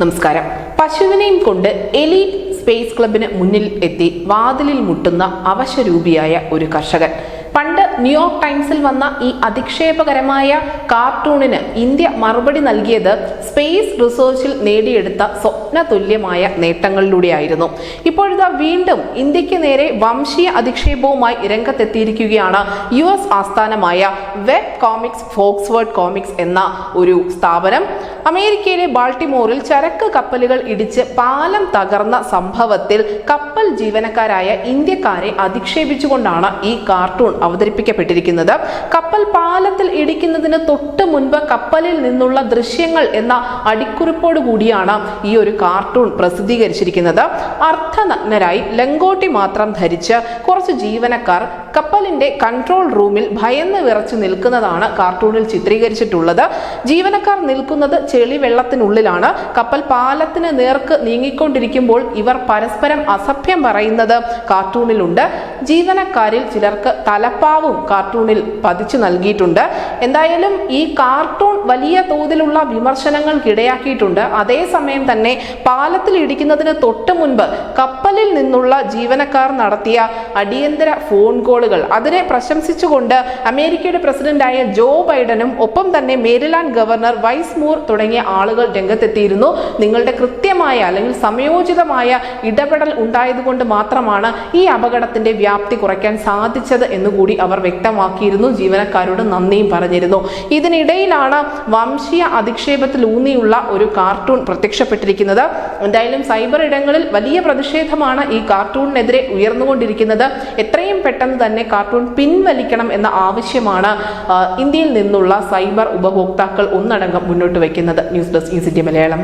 നമസ്കാരം. പശുവിനെയും കൊണ്ട് elite space ക്ലബിന് മുന്നിൽ എത്തി വാതിലിൽ മുട്ടുന്ന അവശരൂപിയായ ഒരു കർഷകൻ. പണ്ട് ന്യൂയോർക്ക് ടൈംസിൽ വന്ന ഈ അധിക്ഷേപകരമായ കാർട്ടൂണിന് ഇന്ത്യ മറുപടി നൽകിയത് സ്പേസ് റിസർച്ചിൽ നേടിയെടുത്ത സ്വപ്നതുല്യമായ നേട്ടങ്ങളിലൂടെയായിരുന്നു. ഇപ്പോഴിതാ വീണ്ടും ഇന്ത്യക്ക് നേരെ വംശീയ അധിക്ഷേപവുമായി രംഗത്തെത്തിയിരിക്കുകയാണ് US ആസ്ഥാനമായ വെബ് കോമിക്സ് ഫോക്സ്വേർഡ് കോമിക്സ് എന്ന ഒരു സ്ഥാപനം. അമേരിക്കയിലെ ബാൾട്ടിമോറിൽ ചരക്ക് കപ്പലുകൾ ഇടിച്ച് പാലം തകർന്ന സംഭവത്തിൽ കപ്പൽ ജീവനക്കാരായ ഇന്ത്യക്കാരെ അധിക്ഷേപിച്ചുകൊണ്ടാണ് ഈ കാർട്ടൂൺ അവതരിപ്പിക്കപ്പെട്ടിരിക്കുന്നത്. കപ്പൽ പാലത്തിൽ ഇടിക്കുന്നതിന് തൊട്ട് മുൻപ് കപ്പലിൽ നിന്നുള്ള ദൃശ്യങ്ങൾ എന്ന അടിക്കുറിപ്പോട് കൂടിയാണ് ഈ ഒരു കാർട്ടൂൺ പ്രസിദ്ധീകരിച്ചിരിക്കുന്നത്. അർദ്ധനഗ്നരായി ലങ്കോട്ടി മാത്രം ധരിച്ച് കുറച്ച് ജീവനക്കാർ കപ്പലിന്റെ കൺട്രോൾ റൂമിൽ ഭയന്ന് വിറച്ച് നിൽക്കുന്നതാണ് കാർട്ടൂണിൽ ചിത്രീകരിച്ചിട്ടുള്ളത്. ജീവനക്കാർ നിൽക്കുന്നത് ചെളി വെള്ളത്തിനുള്ളിലാണ്. കപ്പൽ പാലത്തിന് നേർക്ക് നീങ്ങിക്കൊണ്ടിരിക്കുമ്പോൾ ഇവർ പരസ്പരം അസഭ്യം പറയുന്നത് കാർട്ടൂണിലുണ്ട്. ജീവനക്കാരിൽ ചിലർക്ക് തലപ്പാവും കാർട്ടൂണിൽ പതിച്ചു നൽകിയിട്ടുണ്ട്. എന്തായാലും ഈ കാർട്ടൂൺ വലിയ തോതിലുള്ള വിമർശനങ്ങൾക്കിടയാക്കിയിട്ടുണ്ട്. അതേസമയം തന്നെ പാലത്തിൽ ഇടിക്കുന്നതിന് തൊട്ട് മുൻപ് കപ്പലിൽ നിന്നുള്ള ജീവനക്കാർ നടത്തിയ അടിയന്തര ഫോൺ കോളുകൾ അതിനെ പ്രശംസിച്ചുകൊണ്ട് അമേരിക്കയുടെ പ്രസിഡന്റായ ജോ ബൈഡനും ഒപ്പം തന്നെ മേരിലാൻഡ് ഗവർണർ വൈസ് മൂർ തുടങ്ങിയ ആളുകൾ രംഗത്തെത്തിയിരുന്നു. നിങ്ങളുടെ കൃത്യമായ അല്ലെങ്കിൽ സമയോചിതമായ ഇടപെടൽ ഉണ്ടായതുകൊണ്ട് മാത്രമാണ് ഈ അപകടത്തിന്റെ വ്യാപ്തി കുറയ്ക്കാൻ സാധിച്ചത് എന്നുകൂടി അവർ വ്യക്തമാക്കിയിരുന്നു. ജീവനക്കാരോട് നന്ദിയും പറഞ്ഞിരുന്നു. ഇതിനിടയിലാണ് വംശീയ അധിക്ഷേപത്തിൽ ഊന്നിയുള്ള ഒരു കാർട്ടൂൺ പ്രത്യക്ഷപ്പെട്ടിരിക്കുന്നത്. എന്തായാലും സൈബർ ഇടങ്ങളിൽ വലിയ പ്രതിഷേധമാണ് ഈ കാർട്ടൂണിനെതിരെ ഉയർന്നുകൊണ്ടിരിക്കുന്നത്. എത്രയും പെട്ടെന്ന് തന്നെ കാർട്ടൂൺ പിൻവലിക്കണം എന്ന ആവശ്യമാണ് ഇന്ത്യയിൽ നിന്നുള്ള സൈബർ ഉപഭോക്താക്കൾ ഒന്നടങ്കം മുന്നോട്ട് വയ്ക്കുന്നത്. News desk ECT Malayalam.